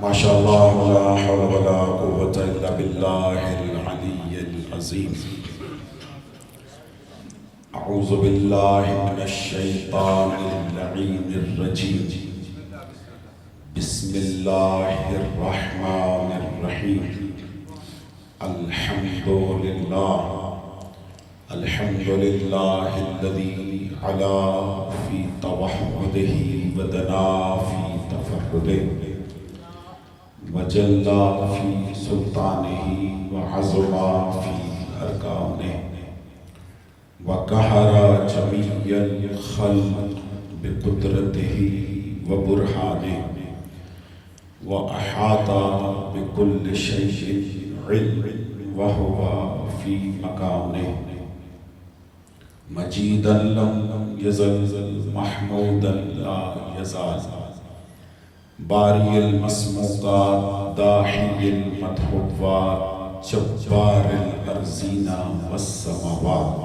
ماشاء اللہ لا حول ولا قوة الا باللہ العلی العظیم. اعوذ باللہ من الشیطان اللعین الرجیم. بسم اللہ الرحمن الرحیم. الحمد للہ الذی علا فی توحدہ ودنا فی تفردہ وجلّا فی سلطانہ وعظما فی ارکانہ وقہر جمیع الخلق بقدرتہ وبرہانہ واحاط بکل شیء علم وہو فی مکانہ مجیدا لم یزل محمودا لا یزال باری المسموعات داحی المدحوات جبار الارضین والسماوات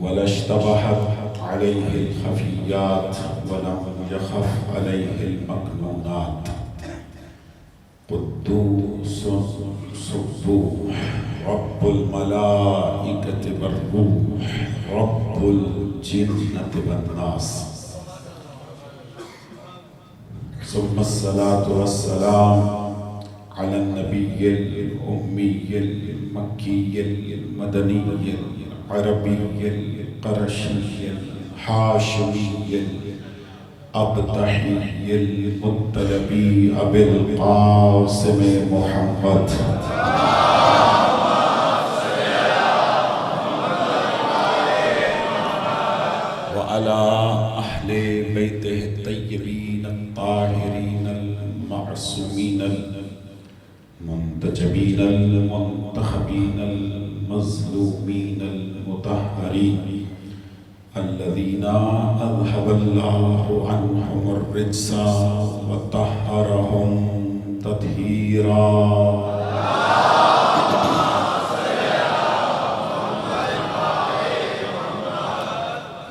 ولا اشتبهت عليه الخفيات ولم يخف عليه المكنونات قدوس سبوح رب الملائكة والروح رب الجنة والناس ثم الصلاة والسلام على النبي الأمي المكي المدني العربي القرشي الحاشمي الأبطحي المطلبي أبي القاسم محمد وعلى أهل بيته الطيبين الطاهرين المعصومين المنتجبين المنتخبين المظلومين المطهرين الذين أذهب الله عنهم الرجس وطهرهم تطهيرا.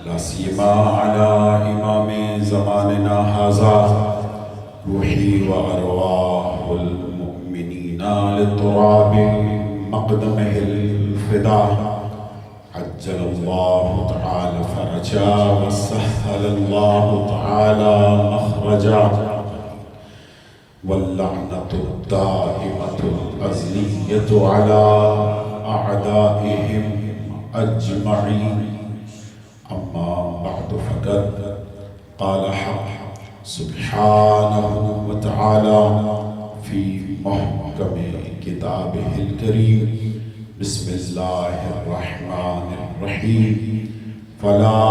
لا سيما على إمام زماننا هذا روحي وأرواح المؤمنين لتراب مقدمه الفداء عجل الله تعالى فرجا وسهل الله تعالى مخرجا واللعنة الدائمة الأزلية على أعدائهم أجمعين. أما بعد فقد قال حق سبحانه وتعالى في محكم كتابه الكريم بسم الله الرحمن الرحيم فلا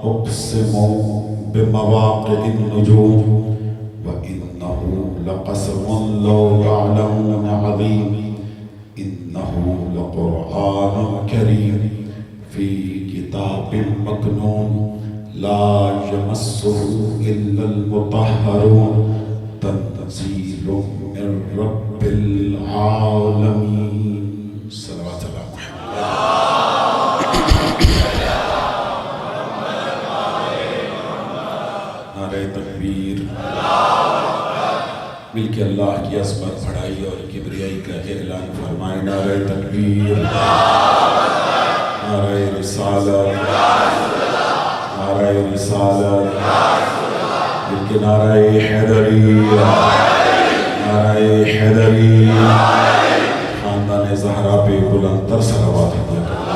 أقسم بمواقع النجوم وإنه لقسم لو تعلمون عظيم إنه لقرآن كريم في كتاب مكنون لا يمسه إلا المطهرون تنزيل من رب العالمين. صلوات اللہ محمد. نعرہ تکبیر. مل کے اللہ کی عظمت بڑائی اور کبریائی کا اعلان فرمائے. نعرہ تکبیر. نعرہ رسالت. نعرہ رسالت. مل کے نعرہ حیدری. نعرہ حیدری. خاندان زہرا پہ بلند تر صلوات ہدیہ کرنا.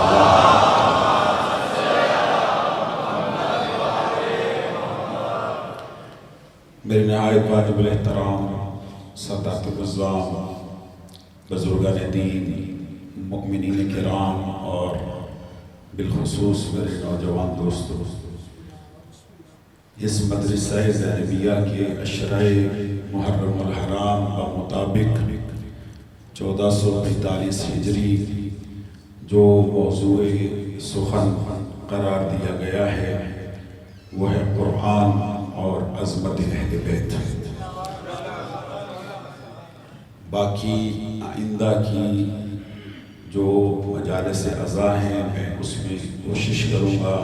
میرے نہایت واجب الاحترام سادات العظام بزرگان دین مؤمنین کرام اور بالخصوص میرے نوجوان دوستوں، اس مدرسہ زینبیہ کے عشرہ محرم الحرام بمطابق 1445 ہجری جو موضوع سخن قرار دیا گیا ہے وہ ہے قرآن اور عظمت اہل بیت. باقی آئندہ کی جو مجالس عزا ہیں میں اس میں کوشش کروں گا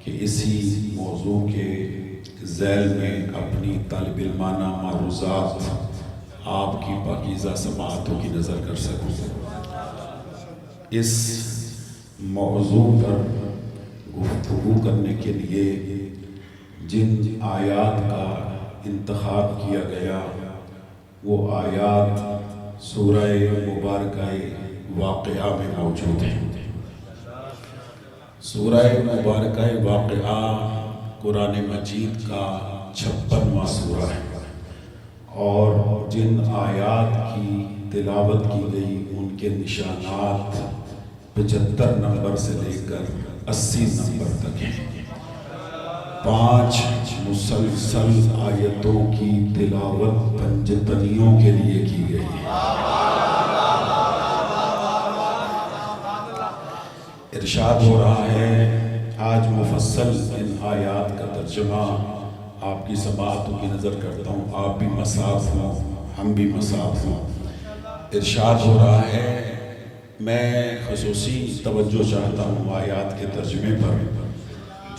کہ اسی موضوع کے ذیل میں اپنی طالب علمانہ معروضات آپ کی پاکیزہ سماعتوں کی نظر کر سکوں۔ اس موضوع پر گفتگو کرنے کے لیے جن آیات کا انتخاب کیا گیا وہ آیات سورہ مبارکہ واقعہ میں موجود ہیں۔ سورہ مبارکہ واقعہ قرآن مجید کا 56واں سورہ ہے، اور جن آیات کی تلاوت کی گئی ان کے نشانات 75 نمبر سے لے کر 80 نمبر تک ہیں۔ 5 مسلسل آیتوں کی تلاوت پنجتنیوں کے لیے کی گئی ہے۔ ارشاد ہو رہا ہے، آج مفصل ان آیات کا ترجمہ آپ کی سماعتوں کی نظر کرتا ہوں۔ آپ بھی مصاف ہوں، ہم بھی مصاف ہوں۔ ارشاد ہو رہا ہے، میں خصوصی توجہ چاہتا ہوں آیات کے ترجمے پر،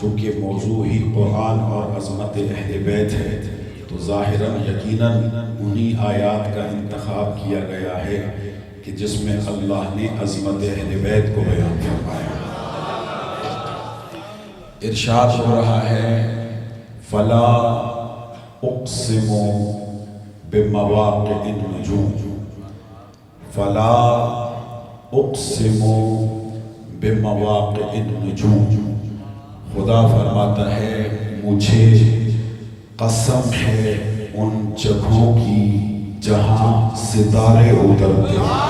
چونکہ موضوع ہی قرآن اور عظمت اہل بیت ہے تو ظاہراً یقیناً انہی آیات کا انتخاب کیا گیا ہے کہ جس میں اللہ نے عظمت اہل بیت کو بیان فرمایا۔ ارشاد ہو رہا ہے، فلا اقسم بمواقع النجوم، فلا اقسم بمواقع النجوم، خدا فرماتا ہے مجھے قسم ہے ان جگہوں کی جہاں ستارے اترتے ہیں۔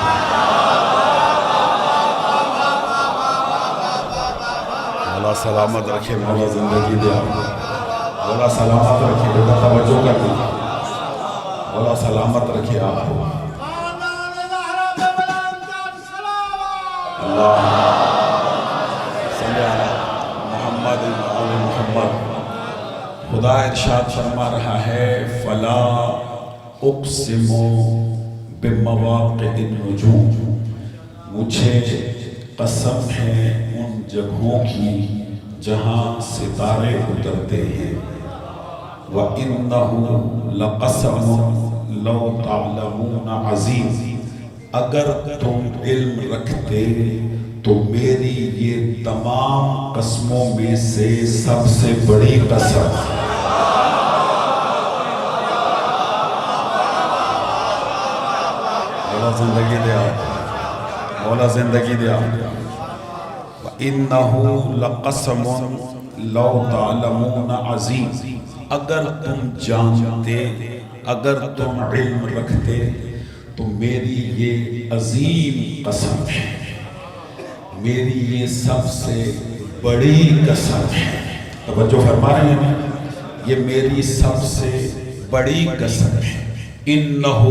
مولا سلامت رکھے، مولا زندگی دے آپ کو، مولا سلامت رکھے، بیٹا توجہ کر دیں، مولا سلامت رکھے آپ کو۔ اللہ صلی علی محمد علی محمد۔ خدا ارشاد فرما رہا ہے، فلا اقسم بمواقع النجوم، مجھے قسم ہے ان جگہوں کی جہاں ستارے اترتے ہیں۔ وَإِنَّهُ لَقَسَمٌ لَوْ تَعْلَمُونَ عَظِيمٌ، اگر تم علم رکھتے تو میری یہ تمام قسموں میں سے سب سے بڑی قسم ہے۔ مولا زندگی دے آپ، مولا زندگی دے آپ۔ وَإِنَّهُ لَقَسَمٌ لَوْ تَعْلَمُونَ عَظِيمٌ، اگر تم جانتے، اگر تم علم رکھتے تو میری یہ عظیم قسم ہے، میری یہ سب سے بڑی قسم ہے۔ توجہ فرما رہے ہیں، یہ میری سب سے بڑی قسم ہے۔ اِنَّهُ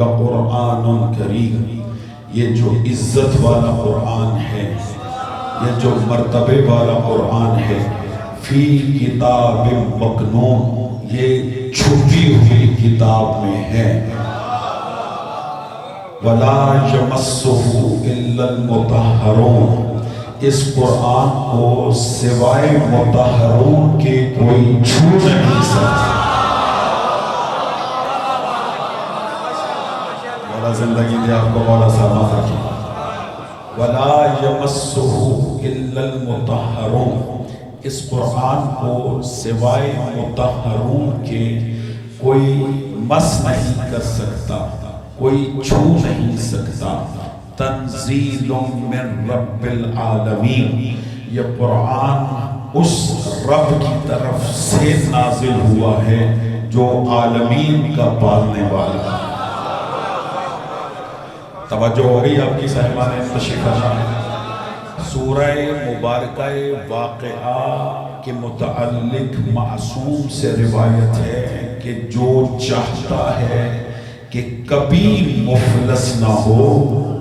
لَقُرْآنٌ کریم، یہ جو عزت والا قرآن ہے، یہ جو مرتبے والا قرآن ہے، فی کتاب مکنون، یہ چھپی ہوئی کتاب میں ہے۔ وَلَا يَمَسُّهُ إِلَّا الْمُطَهَّرُونَ، اس قرآن کو سوائے مطہرون کے کوئی چھو نہیں سکتا۔ مولا زندگی دے آپ کو، مولا سلامت رکھے۔ وَلَا يَمَسُّهُ إِلَّا الْمُطَهَّرُونَ، اس قرآن کو سوائے مطہرون کے کوئی مس نہیں کر سکتا، کوئی چھو نہیں سکتا۔ تنزیل من رب العالمین، یہ قرآن اس رب کی طرف سے نازل ہوا ہے جو عالمین کا پالنے والا ہے۔ توجہ ہو گئی آپ کی صاحبان تشریف فرما۔ سورہ مبارکہ واقعہ کے متعلق معصوم سے روایت ہے کہ جو چاہتا ہے کہ کبھی مفلس نہ ہو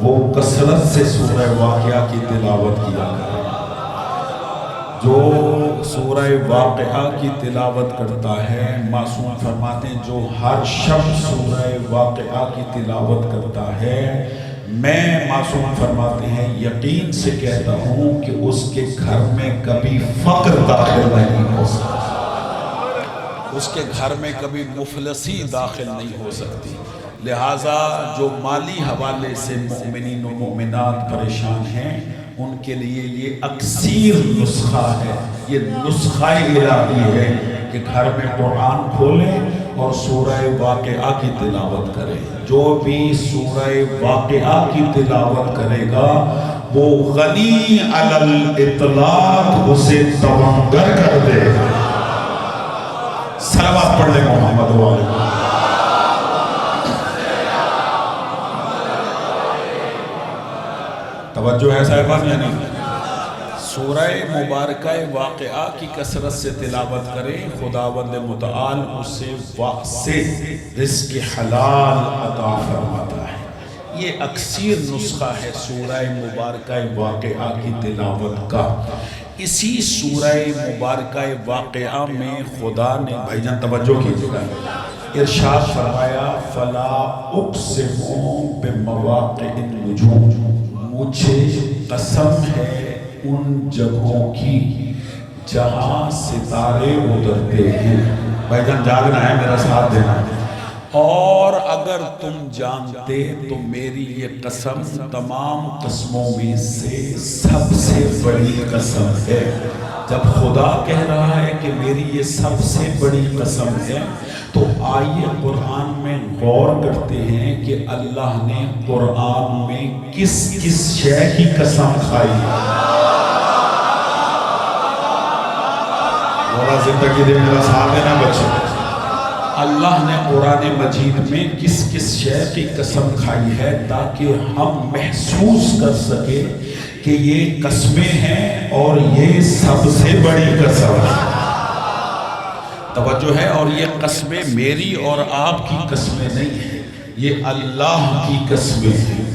وہ کثرت سے سورہ واقعہ کی تلاوت کیا کرے۔ جو سورہ واقعہ کی تلاوت کرتا ہے، معصوم فرماتے ہیں جو ہر شب سورہ واقعہ کی تلاوت کرتا ہے، میں معصوم فرماتے ہیں یقین سے کہتا ہوں کہ اس کے گھر میں کبھی فقر داخل نہیں ہو سکتا۔ اس کے گھر میں کبھی مفلسی داخل نہیں ہو سکتی۔ لہٰذا جو مالی حوالے سے مومنین و مومنات پریشان ہیں ان کے لیے یہ اکثیر نسخہ ہے، یہ نسخہ الہی ہے کہ گھر میں قرآن کھولیں اور سورہ واقعہ کی تلاوت کریں۔ جو بھی سورہ واقعہ کی تلاوت کرے گا وہ غنی علی الاطلاق اسے تونگر کر دے گا۔ صلوات پڑھ لیں محمد والے۔ توجہ ہے صاحبان یا نہیں؟ سورہ مبارکہ واقعہ کی کثرت سے تلاوت کریں، خداوند متعال اسے رزق حلال عطا فرماتا ہے۔ یہ اکثیر نسخہ ہے سورہ مبارکہ واقعہ کی تلاوت کا۔ اسی سورہ مبارکہ واقعہ میں خدا نے، بھائی جان توجہ کیجئے گا، ارشاد فرمایا فَلَا أُقْسِمُ بِمَوَاقِعِ النُّجُومِ، مجھے قسم ہے ان جگہوں کی جہاں ستارے اترتے ہیں۔ بھائی جان جاگنا ہے، میرا ساتھ دینا ہے۔ اور اگر تم جانتے تو میری یہ قسم تمام قسموں میں سے سب سے بڑی قسم ہے۔ جب خدا کہہ رہا ہے کہ میری یہ سب سے بڑی قسم ہے تو آئیے قرآن میں غور کرتے ہیں کہ اللہ نے قرآن میں کس کس شے کی قسم کھائی ہے۔ مولا زندگی دے، میرا ساتھ دینا بچے۔ اللہ نے قرآن مجید میں کس کس شے کی قسم کھائی ہے تاکہ ہم محسوس کر سکیں کہ یہ قسمیں ہیں اور یہ سب سے بڑی قسم ہے۔ توجہ ہے، اور یہ قسمیں میری اور آپ کی قسمیں نہیں ہیں، یہ اللہ کی قسمیں ہیں۔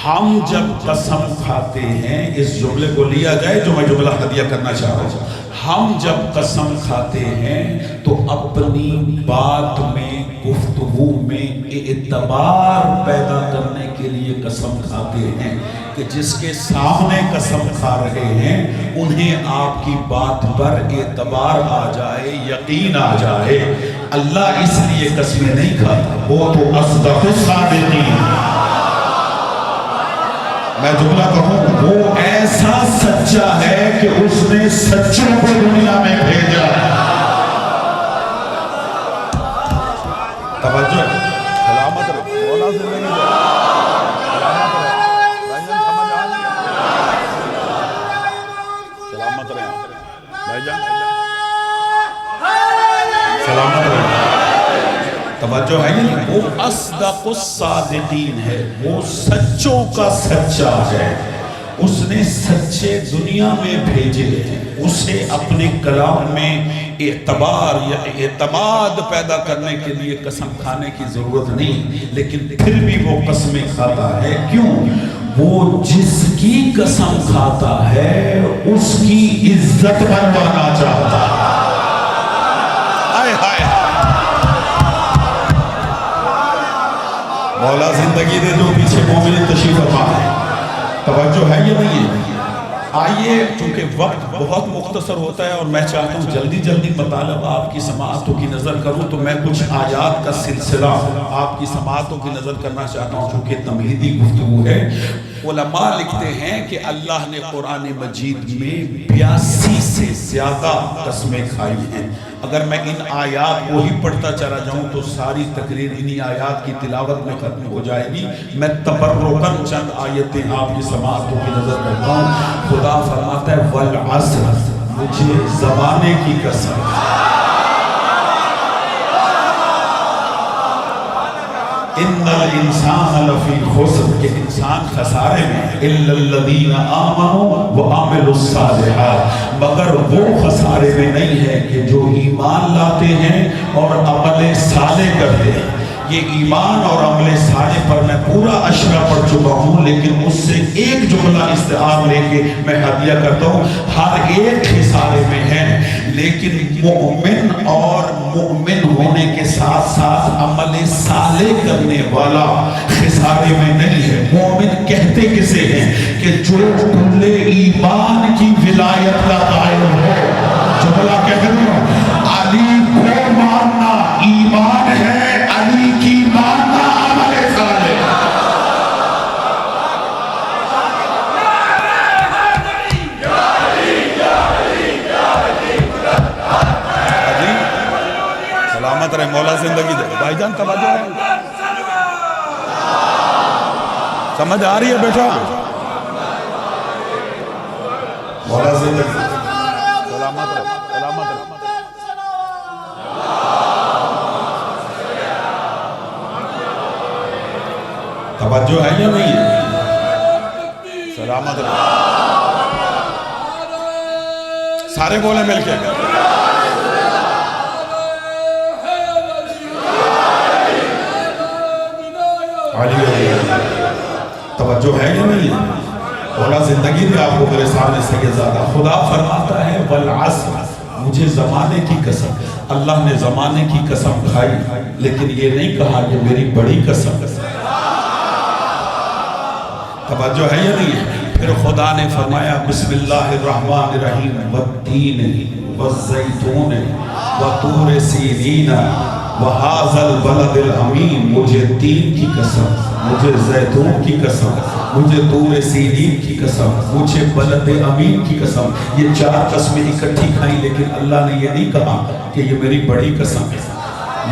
ہم جب قسم کھاتے ہیں، اس جملے کو لیا جائے جو میں جملہ ہدیہ کرنا چاہ رہا ہوں، ہم جب قسم کھاتے ہیں تو اپنی بات میں، گفتگو میں اعتبار پیدا کرنے کے لیے قسم کھاتے ہیں کہ جس کے سامنے قسم کھا رہے ہیں انہیں آپ کی بات پر اعتبار آ جائے، یقین آ جائے۔ اللہ اس لیے قسمیں نہیں کھاتا، وہ تو اصدق الصادقین۔ میں جملہ کہوں، وہ ایسا سچا ہے کہ اس نے سچوں کو دنیا میں بھیجا۔ توجہ، سلامت رہے، مولا زندگی دے، سلامت رہے، بھائی جان سمجھ آ گیا، سلامت رہے، بھائی جان سلامت رہے۔ توجہ ہے، وہ اصدق الصادقین ہے، وہ سچوں کا سچا ہے۔ اس نے سچے دنیا میں بھیجے ہیں، اسے اپنے کلام میں اعتبار یا اعتماد پیدا کرنے کے لیے قسم کھانے کی ضرورت نہیں، لیکن پھر بھی وہ قسمیں کھاتا ہے۔ کیوں؟ وہ جس کی قسم کھاتا ہے اس کی عزت بنوانا چاہتا ہے۔ آئے ہائے، مولا زندگی دے، جو پیچھے مومن تشریف فرما ہے۔ توجہ ہے یا نہیں ہے؟ آئیے، چونکہ وقت بہت مختصر ہوتا ہے اور میں چاہتا ہوں جلدی جلدی مطالب آپ کی سماعتوں کی نظر کروں، تو میں کچھ آیات کا سلسلہ آپ کی سماعتوں کی نظر کرنا چاہتا ہوں چونکہ تمہیدی گفتگو ہے۔ علماء لکھتے ہیں کہ اللہ نے قرآن مجید میں 82 سے زیادہ قسمیں کھائی ہیں۔ اگر میں ان آیات کو ہی پڑھتا چلا جاؤں تو ساری تقریر انہی آیات کی تلاوت میں ختم ہو جائے گی۔ میں تبرکاً چند آیتیں آپ کی سماعتوں کی نظر کرتا ہوں۔ خدا فرماتا ہے والعصر، مجھے زمانے کی قسم، ان الانسان لفی خسر، کہ انسان خسارے میں، الا الذین آمنوا وعملوا الصالحات، مگر وہ خسارے میں نہیں ہے کہ جو ایمان لاتے ہیں اور عمل صالح کرتے ہیں۔ یہ ایمان اور عمل صالح پر میں پورا اشرا پڑھ چکا ہوں، لیکن اس سے ایک جملہ استعار لے کے میں ہدیہ کرتا ہوں۔ ہر ایک خسارے میں ہے، لیکن مومن اور مومن ہونے کے ساتھ ساتھ عمل صالح کرنے والا خسارے میں نہیں ہے۔ مومن کہتے کسے ہیں کہ جو کل ایمان کی ولایت کا قائل ہو۔ جملہ کہہ رہا ہوں، علی کو زندگی دے بھائی جان توجہ ہے سمجھ آ رہی ہے بیٹا مولا زندگی سلامت رہے سلامت رہے توجہ ہے یا نہیں ہے سلامت رہے سارے بولے مل کے توجہ ہے یا نہیں ہے مولا زندگی دے آپ کو میرے سامنے سے زیادہ خدا فرماتا ہے والعصر مجھے زمانے کی قسم اللہ نے زمانے کی قسم کھائی لیکن یہ نہیں کہا کہ میری بڑی قسم توجہ ہے یا نہیں ہے پھر خدا نے فرمایا بسم اللہ الرحمن الرحیم والتین والزیتون وطور سینین وَهَذَا الْبَلَدِ الْأَمِينَ مجھے تین کی قسم مجھے زیتون کی قسم مجھے طور سینین کی قسم مجھے بلد امین کی قسم یہ چار قسمیں اکٹھی کھائیں لیکن اللہ نے یہ نہیں کہا کہ یہ میری بڑی قسم ہے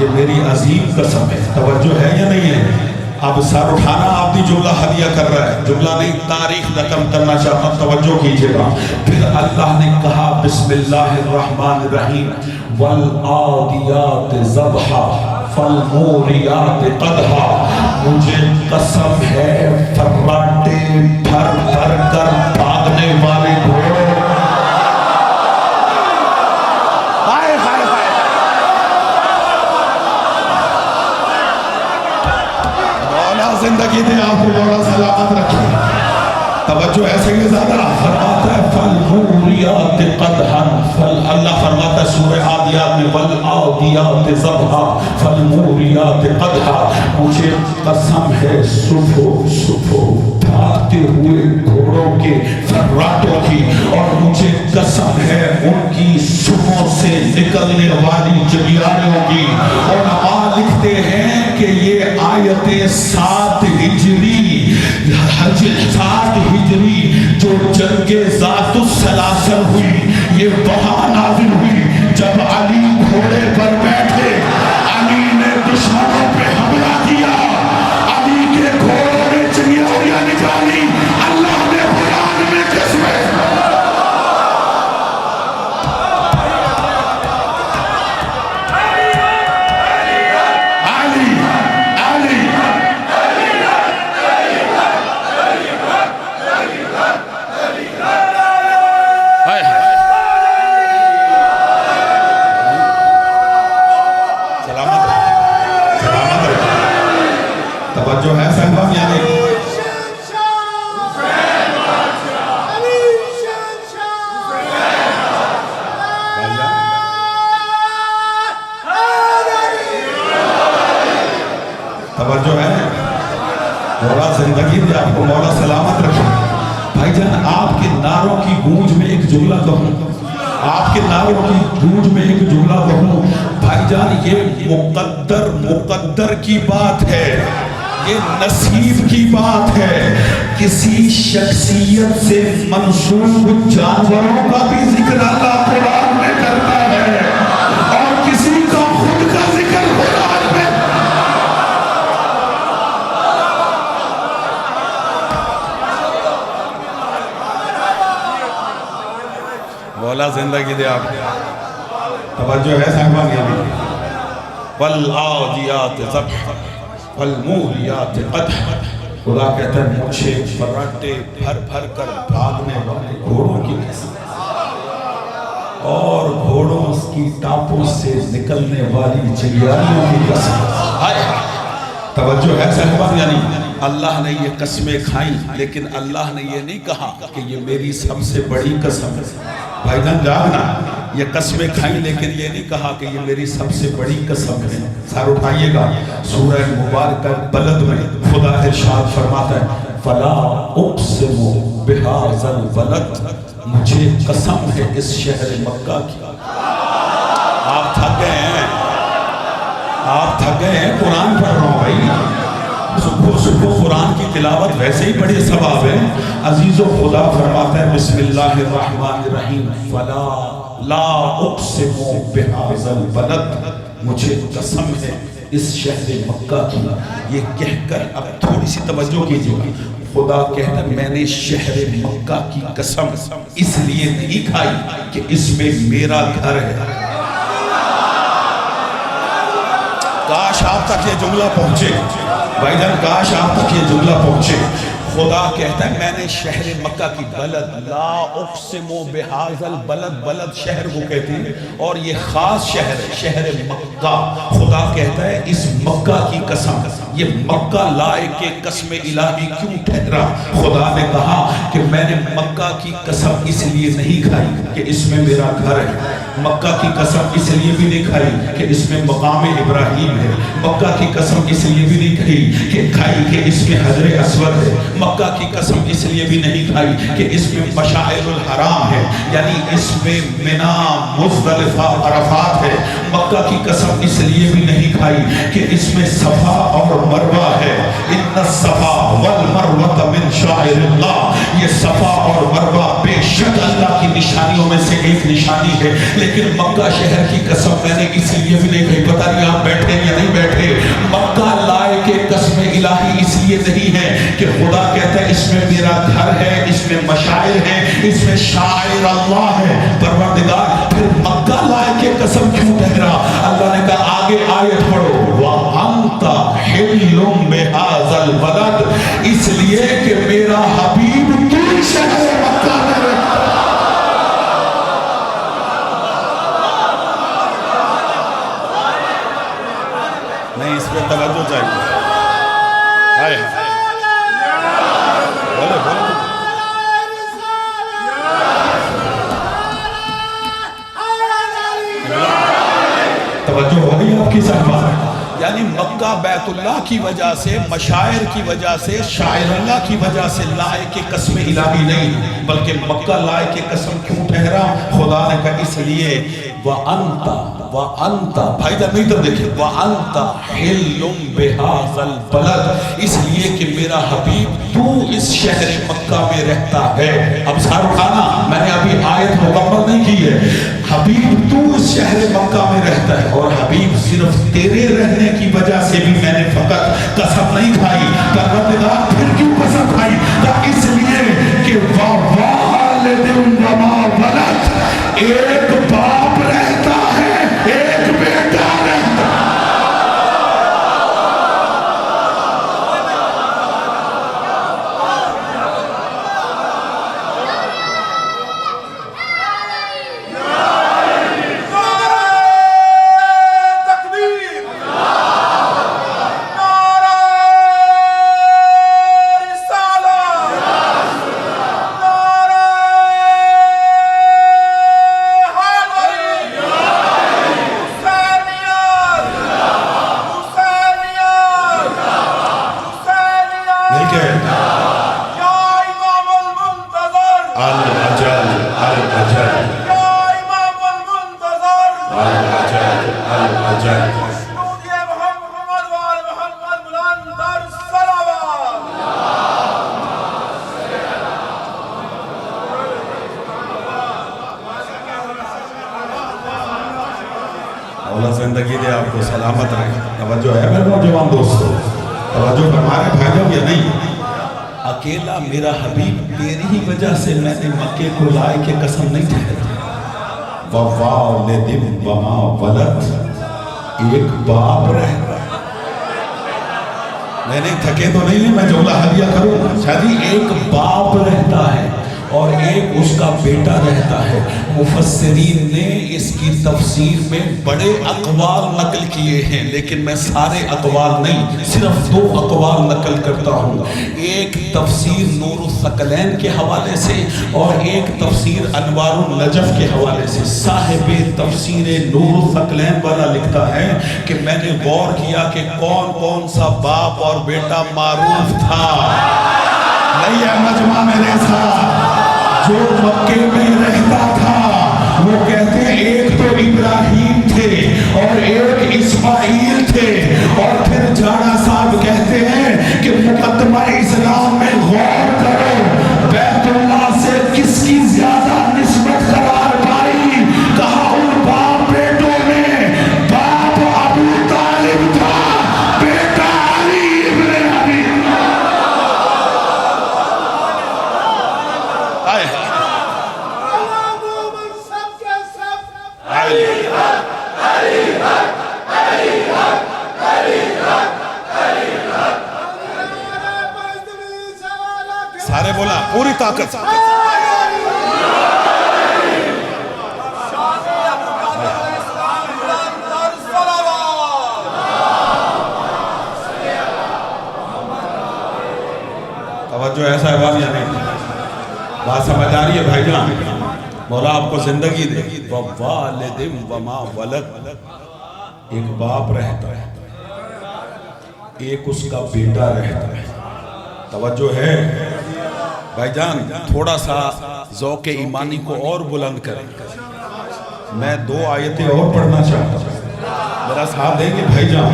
یہ میری عظیم قسم ہے توجہ ہے یا نہیں ہے اب سر اٹھانا آپ بھی جملہ ہدیہ کر رہا ہے جملہ نہیں تاریخ رقم کرنا چاہتا توجہ کیجئے گا پھر اللہ نے کہا بسم اللہ الرحمن الرحیم والعادیات ضبحا فالموریات قدحا مجھے قسم ہے فراٹے بھر بھر کر بھاگنے والے گھوڑوں زندگی دے آپ کو بڑا سلامت رکھے توجہ ایسے کہ زیادہ فرماتا ہے فالموریات قدحا اللہ فرماتا ہے سورہ عادیات میں والعادیات ضبحا فالموریات قدحا مجھے قسم ہے صبح صبح بھاگتے ہوئے گھوڑوں کے فراٹوں کی اور مجھے قسم ہے ان کی سروں سے نکلنے والی چنگیاریوں کی علماء لکھتے ہیں کہ یہ آیت 7 ہجری جو جنگ ذات السلاسل ہوئی یہ وہاں نازل ہوئی جب علی گھوڑے پر بیٹھے علی نے دشمنوں پہ حملہ کیا علی کے گھوڑوں نے چنگیاریاں نکالی اللہ نے قرآن میں قسمیں جو ہے صاحبہ یعنی توجہ ہے مولا زندگی دے آپ کو مولا سلامت رکھے بھائی جان آپ کے نعروں کی گونج میں ایک جملہ کہوں آپ کے نعروں کی گونج میں ایک جملہ کہوں بھائی جان یہ مقدر کی بات ہے یہ نصیب کی بات ہے کسی شخصیت سے منسوب جانوروں کا بھی ذکر اللہ قرآن میں کرتا ہے اور کسی کا خود کا ذکر قرآن میں مولا زندگی دے آپ توجہ ہے صاحبان یعنی والعادیات ضبحا والموریات قدحا خدا کہتا ہے مجھے فراٹے بھر بھر کر بھاگنے والے گھوڑوں کی قسم اور گھوڑوں کی ٹاپوں سے نکلنے والی چنگیاریوں کی قسم توجہ ہے صاحبان یعنی اللہ نے یہ قسمیں کھائیں لیکن اللہ نے یہ نہیں کہا کہ یہ میری سب سے بڑی قسم ہے بھائی جان جاننا یہ قسمیں کھائیں لیکن یہ نہیں کہا کہ یہ میری سب سے بڑی قسم ہے سر اٹھائیے گا سورہ مبارکہ بلد میں خدا ارشاد فرماتا ہے فلا اقسم بہذا البلد مجھے قسم ہے اس شہر مکہ کی آپ تھک گئے ہیں قرآن پڑھ رہا ہوں بھائی صبح قرآن کی تلاوت ویسے ہی بڑے ثواب ہے عزیز و خدا فرماتا ہے بسم اللہ الرحمن الرحیم فلا لا اقسم بہذا البلد مجھے قسم ہے اس شہر مکہ کی، یہ کہہ کر اب تھوڑی سی توجہ کیجئے گا، خدا کہتا ہے میں نے شہر مکہ کی قسم اس لیے نہیں کھائی کہ اس میں میرا گھر ہے۔ کاش آپ تک یہ جملہ پہنچے بھائی جان، کاش آپ تک یہ جملہ پہنچے۔ خدا کہتا ہے میں نے شہر مکہ کی، بلد لا اقسم بہذا البلد، بلد شہر کو کہتے ہیں اور یہ خاص شہر ہے، شہر مکہ۔ خدا کہتا ہے اس مکہ کی قسم، یہ مکہ لائق قسم الہی کیوں ٹھہرا؟ خدا نے کہا کہ میں نے مکہ کی قسم اس لیے نہیں کھائی کہ اس میں میرا گھر ہے، مکہ کی قسم اس لیے بھی نہیں کھائی کہ اس میں مقام ابراہیم ہے، مکہ کی قسم اس لیے بھی نہیں کھائی کہ اس میں حجر اسود ہے، مکہ کی قسم اس لیے بھی نہیں کھائی کہ اس میں مشاعر الحرام ہے، یعنی اس میں منی، مزدلفہ، عرفات ہے، مکہ کی قسم اس لیے بھی نہیں کھائی کہ اس میں صفا اور مروہ ہے، ان الصفا والمروہ من شعائر اللہ، یہ صفا اور مروہ بے شک اللہ کی نشانیوں میں سے ایک نشانی ہے، لیکن مکہ شہر کی قسم میں نے اس لیے بھی نہیں کہی، پتہ نہیں آپ بیٹھے یا نہیں بیٹھے، مکہ لائے کہ قسم الہی اس لیے نہیں ہے کہ خدا کہتا ہے اس میں میرا گھر ہے، اس میں مشاعر ہے، اس میں شاعر اللہ ہے، پروردگار پھر مکہ لائے کہ قسم کیوں ٹھہرا؟ اللہ نے کہا آگے آیت پڑھو، وَأَنْتَ حِلٌّ بِهَذَا الْبَلَدِ، اس لیے کہ میرا حبیب تو شہر مکہ میں رہتا ہے۔ نہیں، اس پہ توجہ چاہیے، ہائے بولے بولے توجہ ہو گئی آپ کی صحبہ؟ یعنی مکہ بیت اللہ کی وجہ سے، مشاعر کی وجہ سے، شاعر اللہ کی وجہ سے لائق قسم الہی نہیں، بلکہ مکہ لائق قسم کیوں ٹھہرا؟ خدا نے کہا اس لیے وَأَنْتَ بھائی جان نہیں تو دیکھیں، وَأَنْتَ حِلٌّ بِهَذَا الْبَلَدِ، اس لیے کہ میرا حبیب تو اس شہر مکہ میں رہتا ہے۔ اب سار اٹھانا، میں نے ابھی آیت مکمل نہیں کی ہے، حبیب تو اس شہر مکہ میں رہتا ہے، اور حبیب صرف تیرے رہنے کی وجہ سے بھی میں نے فقط قسم نہیں کھائی، پروردگار پھر کیوں قسم کھائی؟ اس لیے کہ وَوَالِدٍ وَمَا وَلَدَ، ایک باپ رہتا ہے، ایک بیٹا رہتا ہے۔ اللہ زندگی دے آپ کو سلامت رہے۔ توجہ ہے میرے نوجوان دوستو، توجہ ہمارے بھائیوں یا نہیں؟ اکیلا میرا حبیب تیری ہی وجہ سے میں نے مکے کو لائے کہ قسم نہیں ٹھہرا۔ وَوَالِدٍ وَمَا وَلَدَ، ایک باپ رہتا ہے۔ میں نہیں تھکے تو نہیں، میں جملہ حلیہ کروں، شادی ایک باپ رہتا ہے اور ایک اس کا بیٹا رہتا ہے۔ مفسرین نے اس کی تفسیر میں بڑے اقوال نقل کیے ہیں، لیکن میں سارے اقوال نہیں، صرف 2 اقوال نقل کرتا ہوں۔ ایک تفسیر نور الثقلین کے حوالے سے اور ایک تفسیر انوار النجف کے حوالے سے۔ صاحب تفسیر نور الثقلین والا لکھتا ہے کہ میں نے غور کیا کہ کون کون سا باپ اور بیٹا معروف تھا، نہیں ہے مجمع میرے ساتھ، جو مکے میں رہتا تھا، وہ کہتے ہیں ایک تو ابراہیم تھے اور ایک اسماعیل تھے، اور پھر جانا صاحب کہتے ہیں کہ مقدمہ اسلام میں غور کرو، بیت اللہ سے کس کی زیادہ نسبت قرار پائی؟ کہا ان باپ بیٹوں میں باپ بولا پوری طاقت. توجہ ہے صاحبان یا نہیں؟ بات سمجھ آ رہی ہے بھائی جان؟ مولا آپ کو زندگی دے. وَوَالِدٍ وَمَا وَلَدٍ. ایک باپ رہتا ہے, ایک اس کا بیٹا رہتا ہے. توجہ ہے بھائی جان؟ تھوڑا سا ذوق ایمانی کو اور بلند کریں. میں 2 آیتیں اور پڑھنا چاہتا ہوں, میرا ساتھ دیں گے بھائی جان؟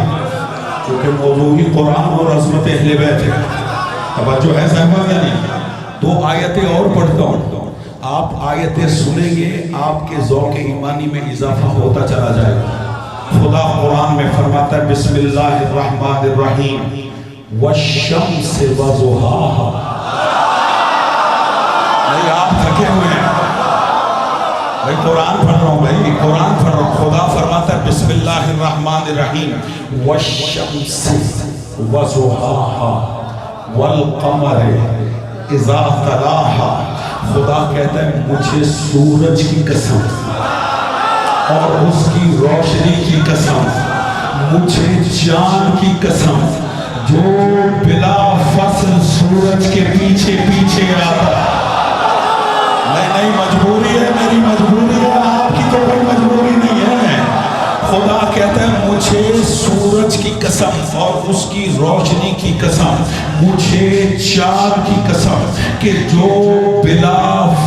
کیونکہ موضوع ہی قرآن اور عظمت اہل بیت ہے. توجہ ہے صاحبہ یا نہیں؟ 2 آیتیں اور پڑھتا ہوں. آپ آیتیں سنیں گے, آپ کے ذوق ایمانی میں اضافہ ہوتا چلا جائے گا. خدا قرآن میں فرماتا ہے بسم اللہ الرحمن الرحیم والشمس وضحاها. نہیں آپ تھکے ہوئے ہیں بھائی, قرآن پڑھ رہا ہوں بھائی, قرآن پڑھ رہا ہوں. خدا فرماتا ہے بسم اللہ الرحمن الرحیم والشمس وضحاها والقمر اذا تلاها. خدا کہتا ہے مجھے سورج کی قسم اور اس کی روشنی کی قسم, مجھے چاند کی قسم جو بلا فصل سورج کے پیچھے پیچھے آتا. نہیں مجبوری ہے, میری مجبوری ہے, آپ کی تو کوئی مجبوری نہیں ہے. خدا کہتا ہے مجھے سورج کی قسم اور اس کی روشنی کی قسم, مجھے چاند کی قسم کہ جو بلا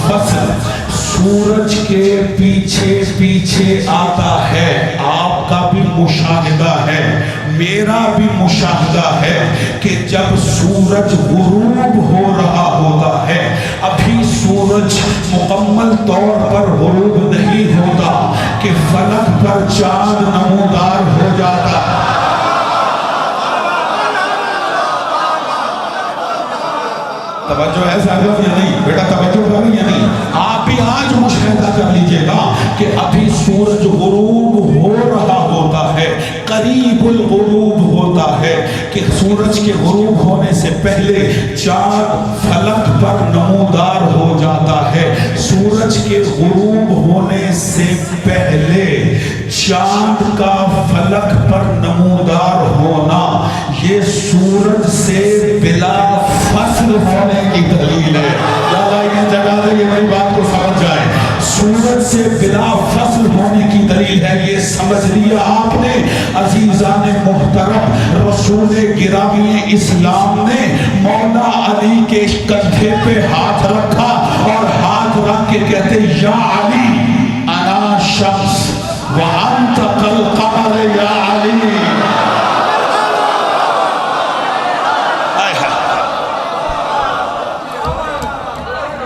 فصل سورج کے پیچھے پیچھے آتا ہے. آپ کا بھی مشاہدہ ہے, میرا بھی مشاہدہ ہے کہ جب سورج غروب ہو رہا ہوتا ہے, ابھی سورج مکمل طور پر غروب نہیں ہوتا کہ فلک پر چاند نمودار ہو جاتا. توجہ ہے صاحب یا نہیں؟ بیٹا توجہ کریں یا نہیں؟ آپ بھی آج مشاہدہ کر لیجئے گا کہ ابھی سورج غروب ہو رہا ہوتا ہے, قریب الغروب ہوتا ہے کہ سورج کے غروب ہونے سے پہلے چاند فلک پر نمودار ہو جاتا ہے. سورج کے غروب ہونے سے پہلے چاند کا فلک پر نمودار ہونا یہ سورج سے بلا فصل ہونے کی دلیل ہے. یاد آئی یہ جگہ دے, یہ میری بات کو سمجھ جائے. سورج سے بلا فصل ہونے کی دلیل ہے, یہ سمجھ لیا آپ نے. عزیزان محترم, رسول گرامی اسلام نے مولا علی کے کندھے پہ ہاتھ رکھا اور ہاتھ رکھ کے کہتے یا علی انا شمس وانت کالقمر یا علی.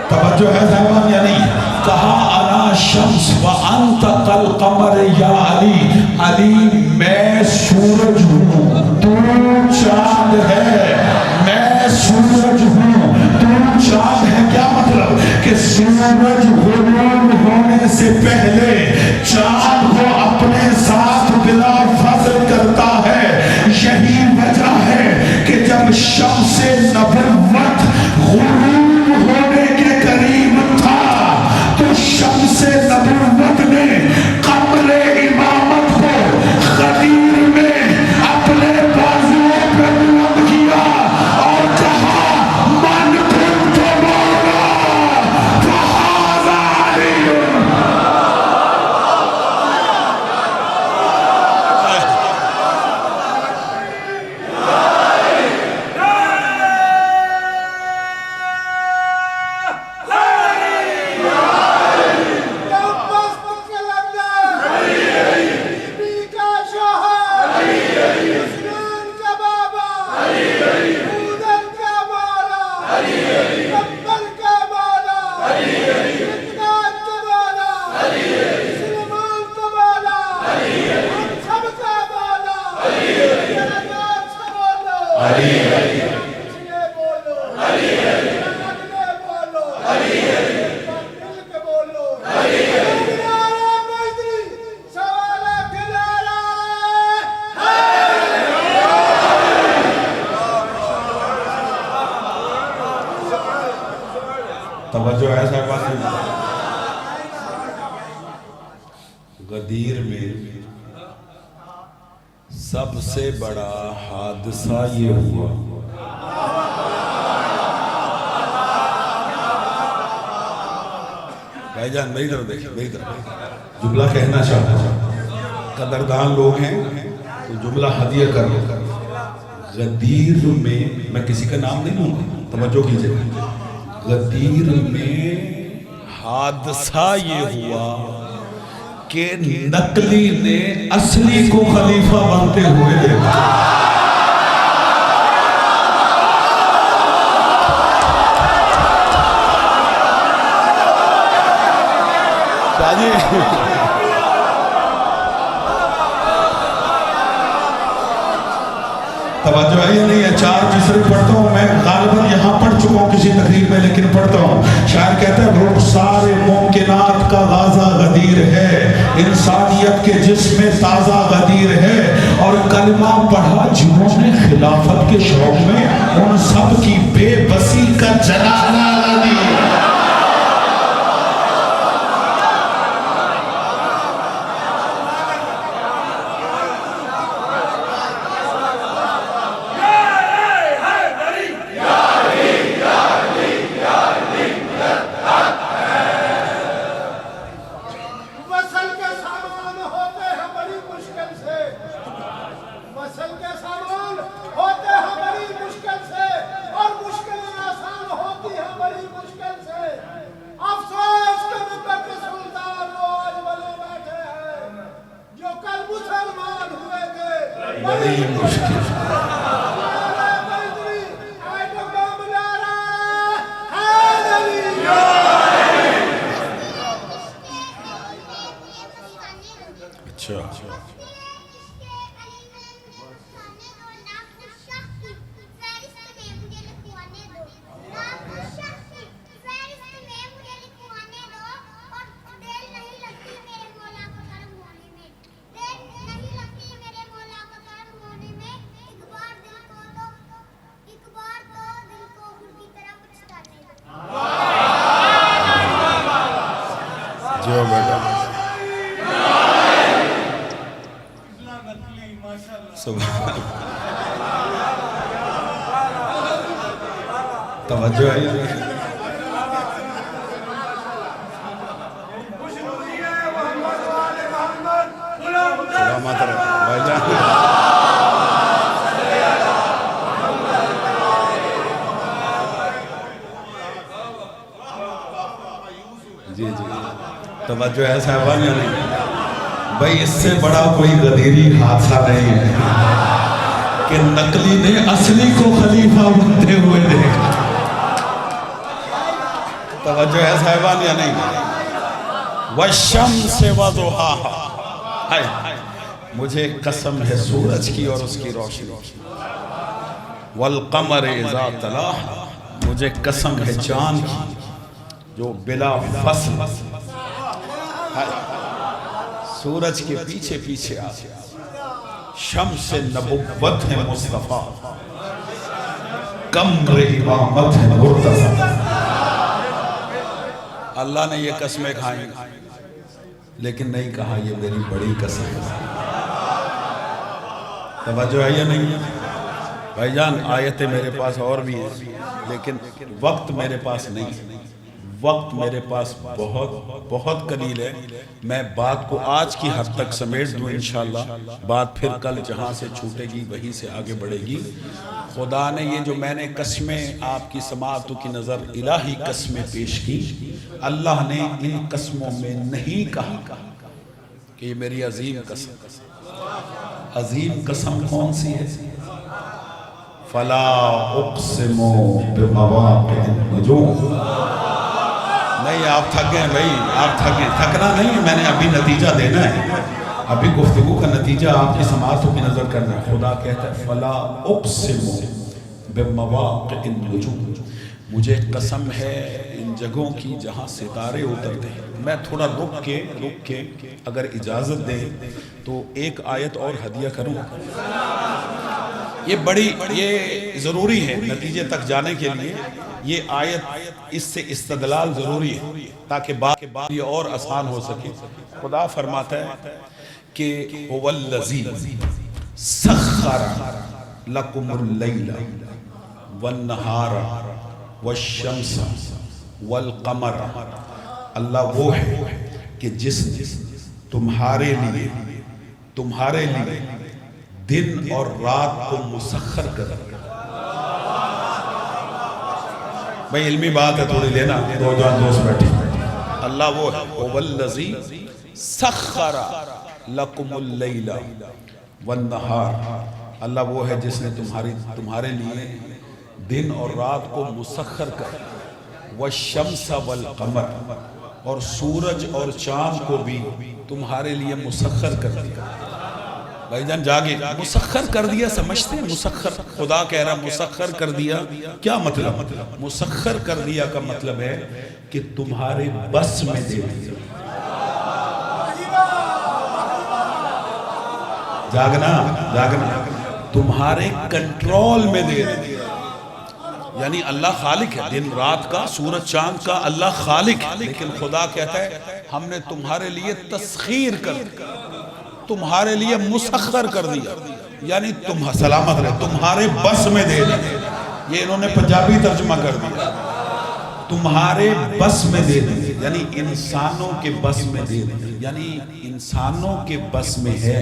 توجہ ہے صاحبان یا نہیں؟ کہا انا شمس وانت کالقمر یا علی. علی میں سورج ہوں, تو چاند ہے. میں سورج ہوں, تو چاند ہے. کیا مطلب کہ سورج غروب ہونے سے پہلے چاند کو اپنے ساتھ بلا فصل کرتا ہے. یہی وجہ ہے کہ جب شمس نبوت غروب ہونے کے قریب تھا تو شمس نبوت نے قمر امامت کو غدیر میں اپنے بازوؤں پر بلند کیا اور کہا من کنت مولا فہذا علی. توجہ ہے صاحب؟ غدیر میں سب سے بڑا حادثہ یہ ہوا بھائی جان میری طرف دیکھیں، میری طرف جملہ کہنا چاہتا ہوں، قدردان لوگ ہیں تو جملہ ہدیہ کر لو۔ غدیر میں کسی کا نام نہیں لوں گا، توجہ کیجئے، غدیر میں حادثہ یہ ہوا کہ نقلی نے اصلی کو خلیفہ بنتے ہوئے دیکھا۔ توجہ ہے یا نہیں ہے؟ 4 مصرع پڑھتا ہوں میں، غالباً یہاں پڑھ چکا ہوں کسی تقریر میں، لیکن پڑھتا ہوں۔ شاعر کہتا ہے رخسار ممکنات کا غازہ غدیر ہے، انسانیت کے جسم میں تازہ غدیر ہے، اور کلمہ پڑھا جنہوں نے خلافت کے شوق میں، ان سب کی بے بسی کا جنازہ غدیر ہے۔ توجہ ہے سلامت رہے بھائی جان۔ جی جی توجہ ہے صاحبان یا نہیں؟ بھائی اس سے بڑا کوئی غدیری حادثہ نہیں ہے کہ نقلی نے اصلی کو خلیفہ بنتے ہوئے دیکھا۔ توجہ ہے صاحبان یا نہیں؟ وَالشَّمْسِ وَضُحَاهَا، مجھے قسم ہے سورج کی اور اس کی روشنی کی، وَالْقَمَرِ إِذَا تَلَاهَا، مجھے قسم ہے چاند کی جو بلا فصل سورج کے پیچھے پیچھے آتے، شمس نبوت ہے مصطفیٰ، قمر امامت ہے مرتضیٰ۔ اللہ نے یہ قسمیں کھائیں لیکن نہیں کہا یہ میری بڑی قسم ہے۔ توجہ ہے یا نہیں؟ بھائی جان آیتیں میرے پاس اور بھی ہیں لیکن وقت میرے پاس نہیں، وقت میرے پاس بہت قلیل ہے۔ میں بات کو آج کی حد تک سمیٹ دوں انشاءاللہ، بات پھر کل جہاں سے چھوٹے گی وہیں سے آگے بڑھے گی۔ خدا نے یہ جو میں نے قسمیں آپ کی سماعتوں کی نظر الہی قسمیں پیش کی، اللہ نے ان قسموں میں نہیں کہا کہ یہ میری عظیم قسم۔ عظیم قسم کون سی ہے؟ فَلَا أُقْسِمُ بِمَوَاقِعِ النُّجُومِ۔ نہیں آپ تھک گئے بھائی، آپ تھک گئے، تھکنا نہیں ہے، میں نے ابھی نتیجہ دینا ہے، ابھی گفتگو کا نتیجہ آپ کی سماعتوں کی نظر کرنا ہے۔ خدا کہتا ہے فَلَا أُقْسِمُ بِمَوَاقِعِ النُّجُومِ، مجھے قسم ہے ان جگہوں کی جہاں ستارے اترتے ہیں۔ میں تھوڑا رک کے اگر اجازت دیں تو ایک آیت اور ہدیہ کروں، یہ ضروری ہے نتیجے تک جانے کے لیے۔ یہ آیت اس سے استدلال ضروری ہے تاکہ بات یہ اور آسان ہو سکے. خدا فرماتا ہے کہ هو الذی سخر لکم اللیل والنہار والشمس والقمر. اللہ وہ ہے کہ جس نے تمہارے لیے دن اور رات کو مسخر کر دیا. بھئی علمی بات ہے تھوڑی لینا دو جان دوست بیٹھے. اللہ وہ ہے هو الذی سخر لکم اللیل والنہار. اللہ وہ ہے جس نے تمہارے لیے دن اور رات کو مسخر کر والشمس والقمر اور سورج اور چاند کو بھی تمہارے لیے مسخر کر دیا. بھائی جان جاگے, مسخر کر دیا سمجھتے ہیں؟ مسخر خدا کہہ رہا مسخر کر دیا کیا مطلب؟ مسخر کر دیا کا مطلب ہے کہ تمہارے بس میں دے دیا. جاگنا تمہارے کنٹرول میں دے دیا. یعنی اللہ خالق ہے دن رات کا, سورج چاند کا, اللہ خالق ہے, لیکن خدا کہتا ہے ہم نے تمہارے لیے تسخیر کر دیا, تمہارے لیے مسخر کر دیا. یعنی تم سلامت رہے, تمہارے بس میں دے دیا. یہ انہوں نے پنجابی ترجمہ کر دیا, تمہارے بس میں دے دیا, یعنی انسانوں کے بس میں دے دیا. یعنی انسانوں کے بس میں ہے,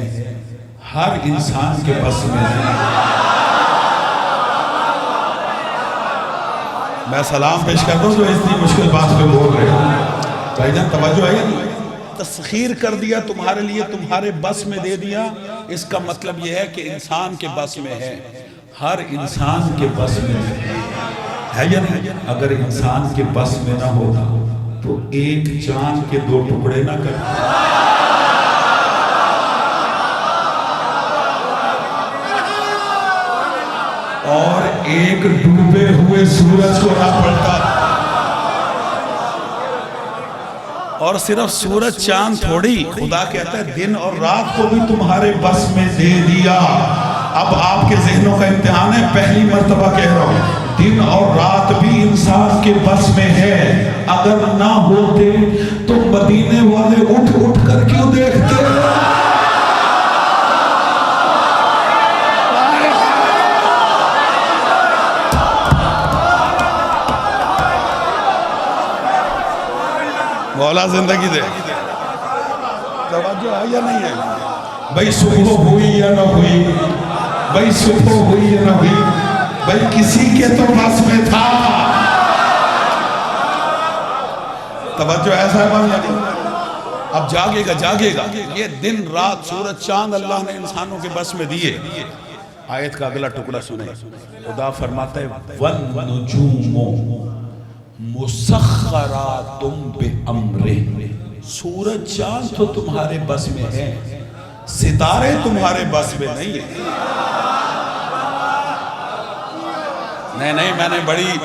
ہر انسان کے بس میں ہے. میں سلام پیش کرتا ہوں جو اتنی مشکل بات پہ بول رہے ہیں. بھائی جان توجہ ہے یا نہیں؟ تسخیر کر دیا تمہارے لیے, تمہارے بس میں دے دیا. اس کا مطلب یہ ہے کہ انسان کے بس میں ہے, ہر انسان کے بس میں ہے یا نہیں؟ اگر انسان کے بس میں نہ ہوتا تو ایک چاند کے دو ٹکڑے نہ کرتا, اور ایک ڈوبے ہوئے سورج کو نہ پڑتا. اور صرف سورج چاند تھوڑی, خدا کہتا ہے دن اور رات کو بھی تمہارے بس میں دے دیا. اب آپ کے ذہنوں کا امتحان ہے, پہلی مرتبہ کہہ رہا ہوں دن اور رات بھی انسان کے بس میں ہے. اگر نہ ہوتے تو مدینے والے اٹھ اٹھ کر کیوں دیکھتے؟ مولا زندگی دے. توجہ ہے یا نہیں ہے؟ بھئی صبح ہوئی یا نہ ہوئی, بھئی صبح ہوئی یا نہ ہوئی, بھئی کسی کے تو بس میں تھا. توجہ ایسا ہے بھائی, اب جاگے گا. یہ دن رات سورج چاند اللہ نے انسانوں کے بس میں دیے. آیت کا اگلا ٹکڑا سنیں. خدا فرماتا ہے وَالنُّجُومُ مسخراتم بِأَمْرِهِ. سورج چاند تو تمہارے بس میں ہے, ستارے تمہارے بس میں نہیں ہے. نہیں میں نے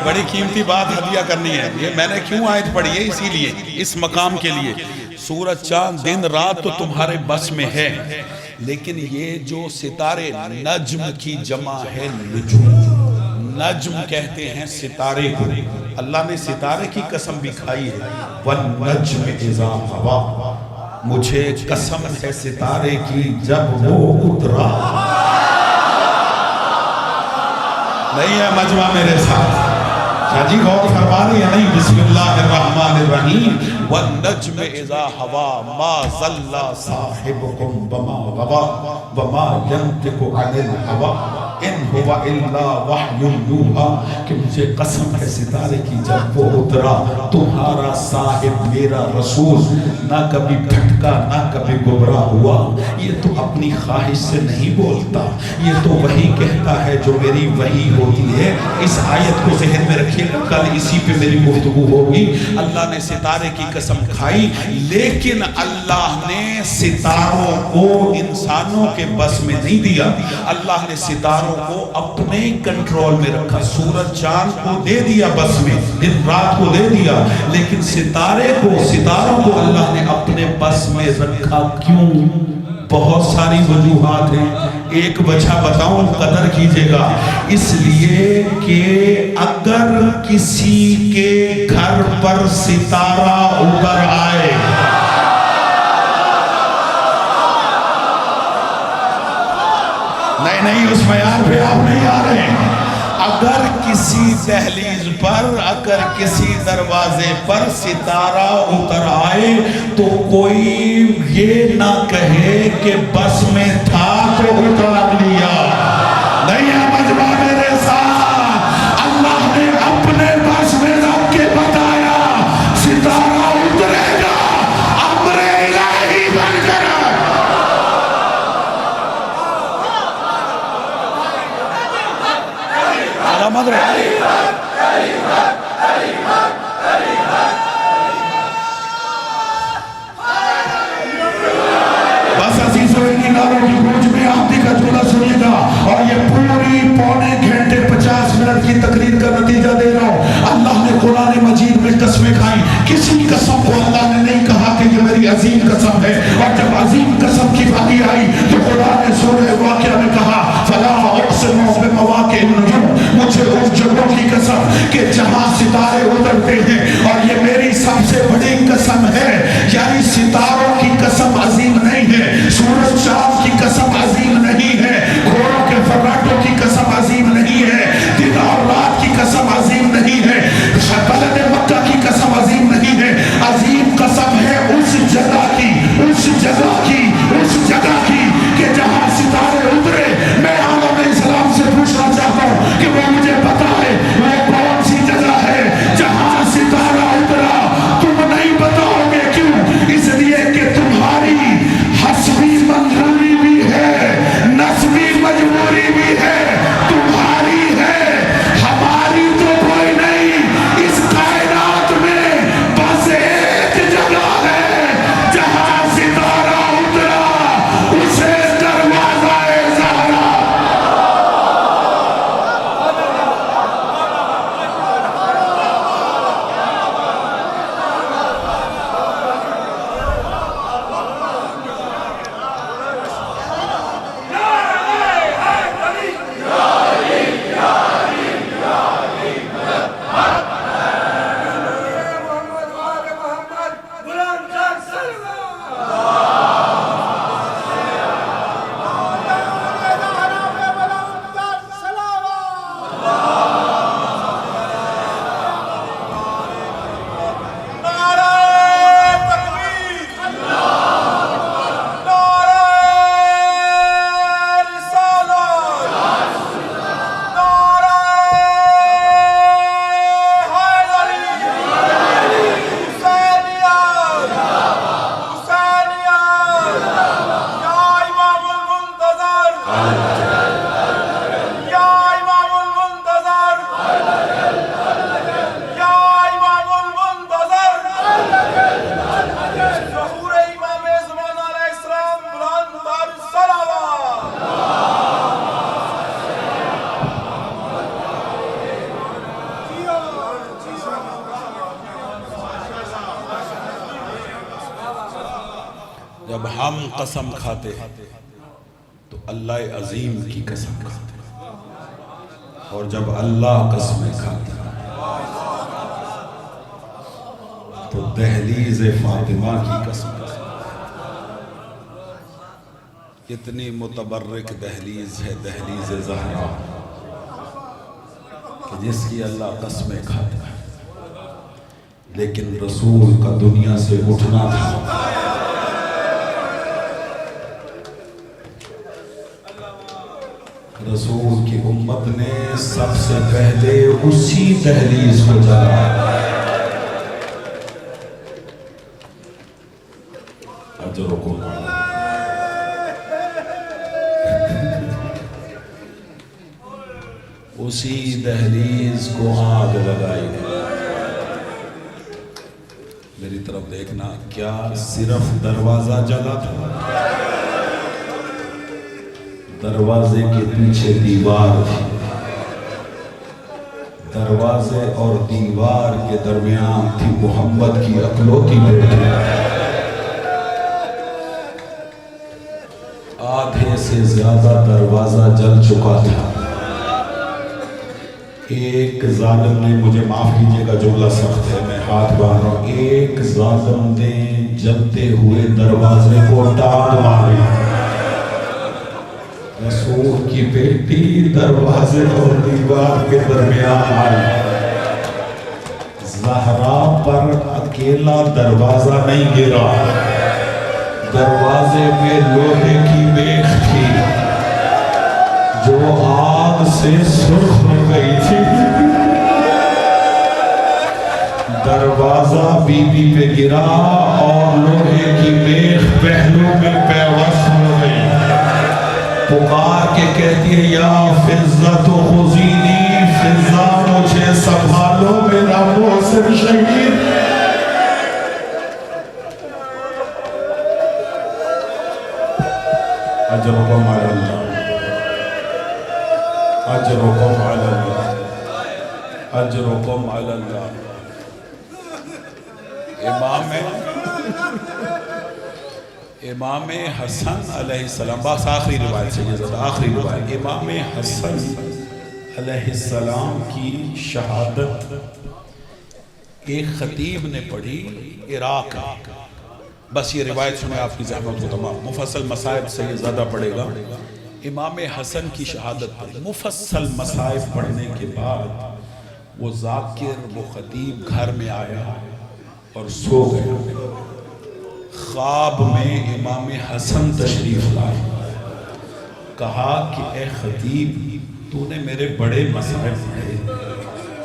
بڑی قیمتی بات ہدیہ کرنی ہے. یہ میں نے کیوں آیت پڑھی ہے؟ اسی لیے, اس مقام کے لیے. سورج چاند دن رات تو تمہارے بس میں ہے, لیکن یہ جو ستارے, نجم کی جمع ہے نجوم. نجم کہتے ہیں ستارے کو. اللہ نے ستارے کی قسم بھی کھائی ہے, وَالنَّجْمِ إِذَا هَوَىٰ. مجھے قسم ہے ستارے کی جب وہ اترا. نہیں ہے مجمع میرے ساتھ؟ جی غور فرما رہی ہے نہیں؟ بسم اللہ الرحمن الرحیم. وَالنَّجْمِ إِذَا هَوَىٰ مَا ضَلَّ صَاحِبُكُمْ وَمَا غَوَىٰ وَمَا يَنطِقُ عَنِ الْهَوَىٰ ان ہوا الا وحی یوحیٰ. کہ مجھے قسم ہے ستارے کی جب وہ اترا, تمہارا صاحب میرا رسول نہ کبھی بھٹکا نہ کبھی گمراہ ہوا. یہ تو اپنی خواہش سے نہیں بولتا, یہ تو وہی کہتا ہے جو میری وحی ہوتی ہے. اس آیت کو ذہن میں رکھیے, کل اسی پہ میری گفتگو ہوگی. اللہ نے ستارے کی قسم کھائی, لیکن اللہ نے ستاروں کو انسانوں کے بس میں نہیں دیا. اللہ نے ستاروں کو اپنے کنٹرول میں رکھا. سورج چاند کو دے دیا بس میں, دن رات کو دے دیا, لیکن ستاروں کو اللہ نے اپنے بس میں رکھا. کیوں؟ بہت ساری وجوہات ہیں، ایک وجہ بتاؤں قدر کیجئے گا، اس لیے کہ اگر کسی کے گھر پر ستارہ اتر آئے، نہیں اس معیار پہ آپ نہیں آ رہے ہیں، اگر کسی دہلیز پر، اگر کسی دروازے پر ستارہ اتر آئے تو کوئی یہ نہ کہے کہ بس میں تھا تو اتار لیا، نہیں ہے مجمع میرے ساتھ، اللہ نے اپنے بس میں رکھ کے بتایا ستارہ اترے گا، امر الہی بن کر مدر بس عزیزوں انہی ناروں کی گونج میں آمدی کا جملہ سنیے گا، اور یہ پوری پونے گھنٹے 50 منٹ کی تقریر کا نتیجہ دے رہا ہوں۔ اللہ نے قرآن مجید میں قسمیں کھائیں، کسی قسم کو اللہ نے نہیں کہا کہ یہ میری عظیم قسم ہے، اور جب عظیم قسم کی باری آئی تو قرآن نے سورہ واقعہ میں کہا فَلَا أُقْسِمُ بِمَوَاقِعِ النُّجُومِ، مجھے اس جگہوں کی قسم کہ جہاں ستارے اترتے ہیں، اور یہ میری سب سے بڑی قسم ہے، یعنی ستاروں کی قسم عظیم نہیں ہے، سورج چاند کی قسم عظیم نہیں ہے، گھوڑوں کے فراٹوں کی قسم عظیم نہیں ہے، دن اور رات کی قسم عظیم نہیں ہے، بلد مکہ کی قسم عظیم نہیں ہے، عظیم قسم ہے اس جگہ کی، اس جگہ کی، اس جگہ کی کہ جہاں ستارے اترے۔ میں عالم اسلام سے پوچھنا چاہتا ہوں کہ وہ مجھے بتائے وہ کون سی جگہ ہے جہاں ستارہ اترا؟ تم نہیں بتاؤ گے، کیوں؟ اس لیے کہ تمہاری حسبی منظوری بھی ہے، نسبی مجبوری بھی ہے، تمہاری ہے، ہماری تو کوئی نہیں۔ اس کائنات میں بس ایک جگہ ہے جہاں ستارہ اترا، اسے دروازہ زہرا۔ جب ہم قسم کھاتے تو اللہ عظیم کی قسم کھاتے، اور جب اللہ قسمیں کھاتا تو دہلیز فاطمہ کی قسم کھاتا۔ کتنی متبرک دہلیز ہے دہلیز زہرا کہ جس کی اللہ قسمیں کھاتا ہے، لیکن رسول کا دنیا سے اٹھنا تھا۔ رسول کی امت نے سب سے پہلے اسی دہلیز کو جلایا۔ اجرکم اسی دہلیز کو آگ لگائی گئی۔ میری طرف دیکھنا، کیا صرف دروازہ جلا تھا؟ دروازے کے پیچھے دیوار تھی، دروازے اور دیوار کے درمیان تھی محمد کی اکلوتی بیٹی۔ آدھے سے زیادہ دروازہ جل چکا تھا. ایک ظالم نے, مجھے معاف کیجئے گا جملہ سخت ہے, میں ہاتھ باندھ رہا ہوں, ایک ظالم نے جلتے ہوئے دروازے کو ٹاٹ ماری. رسول کی بیٹی دروازے اور دیوار کے درمیان آئی. زہرا پر اکیلا دروازہ نہیں گرا, دروازے میں لوہے کی میخ تھی جو آگ سے سرخ ہو گئی تھی. دروازہ بی بی پہ گرا اور لوہے کی میخ پہلو میں پیوست ہو گئی. پکار کے کہتی ہے یا فضہ تو خزینی, فضہ مجھے سنبھالو میرا محسن شہید. اجرکم علی اللہ, اجرکم علی اللہ, اجرکم علی اللہ. امام حسن علیہ السلام, بس آخری روایت سے یہ آخری روایت. امام حسن علیہ السلام کی شہادت ایک خطیب نے پڑھی عراق میں. بس یہ روایت سنیں آپ کی زحمت کو, تمام مفصل مصائب سے یہ زیادہ پڑے گا. امام حسن کی شہادت پڑھی. مفصل مصائب پڑھنے کے بعد وہ ذاکر, وہ خطیب گھر میں آیا اور سو گیا. خواب میں امام حسن تشریف لائے, کہا کہ اے خطیب تو نے میرے بڑے مصائب پڑھے,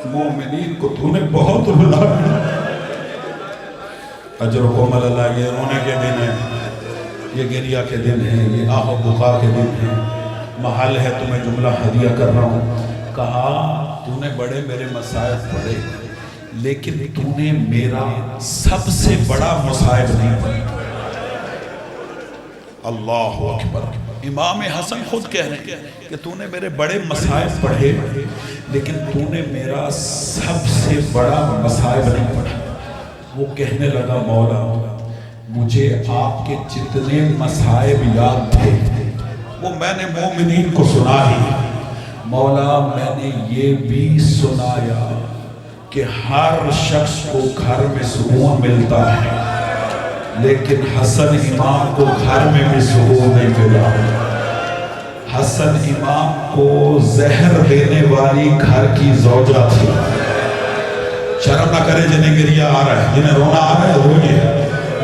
مومنین کو تو نے بہت رلایا. اجرکم علی اللہ. یہ رونے کے دن ہیں, یہ گریہ کے دن ہیں, یہ آہ و بکا کے دن ہیں. محل ہے تمہیں جملہ ہدیہ کر رہا ہوں. کہا تو نے بڑے میرے مصائب پڑھے, لیکن تو نے میرا سب سے بڑا مصائب نہیں پڑھا. اللہ اکبر. امام حسن خود کہہ رہے ہیں کہ تو نے میرے بڑے مصائب پڑھے, لیکن تو نے میرا سب سے بڑا مصائب نہیں پڑھا. وہ کہنے لگا مولا مجھے آپ کے جتنے مصائب یاد تھے وہ میں نے مومنین کو سنا ہی. مولا میں نے یہ بھی سنایا کہ ہر شخص کو گھر میں سکون ملتا ہے, لیکن حسن امام کو گھر میں بھی سکون نہیں ملا. حسن امام کو زہر دینے والی گھر کی زوجہ تھی. شرم نہ کرے جنہیں گریہ آ رہا ہے, جنہیں رونا آ رہا ہے روئے.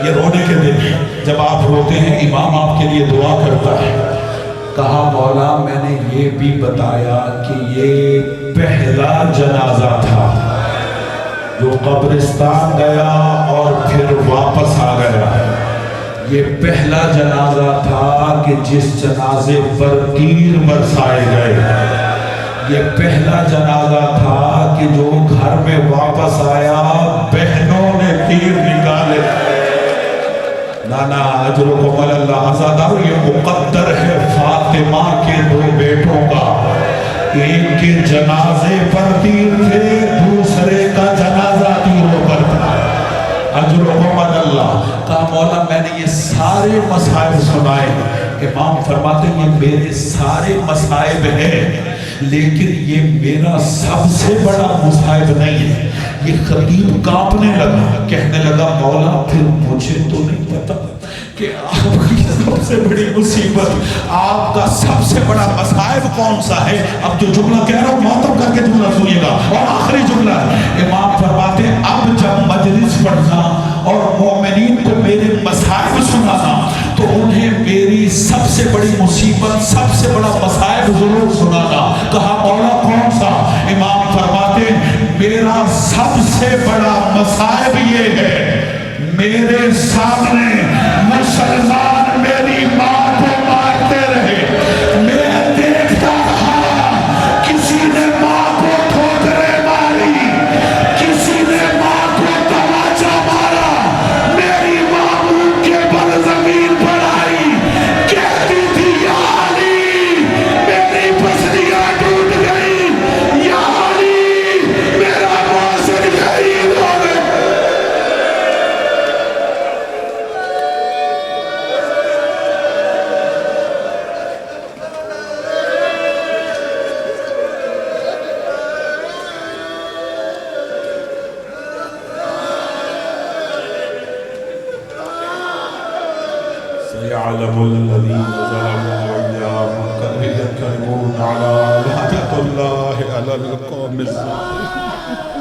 یہ رونے کے دن ہے. جب آپ روتے ہیں امام آپ کے لیے دعا کرتا ہے. کہا مولا میں نے یہ بھی بتایا کہ یہ پہلا جنازہ تھا جو قبرستان گیا اور پھر واپس آ گیا. یہ پہلا جنازہ تھا کہ جس جنازے پر تیر برسائے گئے. یہ پہلا جنازہ تھا کہ جو گھر میں واپس آیا بہنوں نے تیر نکالے. نانا اجرکم علی اللہ. آزادار یہ مقدر ہے فاطمہ کے دو بیٹوں کا, ایک کے جنازے پر تیر تھے, دوسرے کا جنازہ تیروں پر تھا. اجرکم علی اللہ. کہا مولا میں نے یہ سارے مصائب سنائے. امام فرماتے ہیں یہ میرے سارے مصائب ہیں, لیکن یہ میرا سب سے بڑا مصائب نہیں ہے. یہ خطیب کانپنے لگا, کہنے لگا مولا پھر مجھے تو نہیں پتا کہ آپ کی سب سے بڑی مصیبت, آپ کا سب سے بڑا مصائب کون سا ہے. اب جو جملہ کہہ رہا ہوں معطب کر کے جملہ سنیے گا, اور آخری جملہ ہے. امام فرماتے ہیں اب جب مجلس پڑھنا اور مومنین کو میرے مصائب سنانا تو انہیں میری سب سے بڑی مصیبت, سب سے بڑا مصائب ضرور سنانا. کہا مولا کون سا. امام فرماتے ہیں میرا سب سے بڑا مصائب یہ ہے میرے سامنے مسلمان میری ماں کو مارتے رہے, میں دیکھتا رہا کسی نے ماں کو ٹھوکریں ماری, کسی نے ماں کو تماچا مارا, میری ماں منہ کے بل زمین پر آئی, کہتی تھی یا علی میری پسلیاں ٹوٹ گئی, یا علی میرا محسن شہید ہو گیا. سيعلم الذين ظلموا أيام ينقلبون على لعنة الله على القوم الظالمين.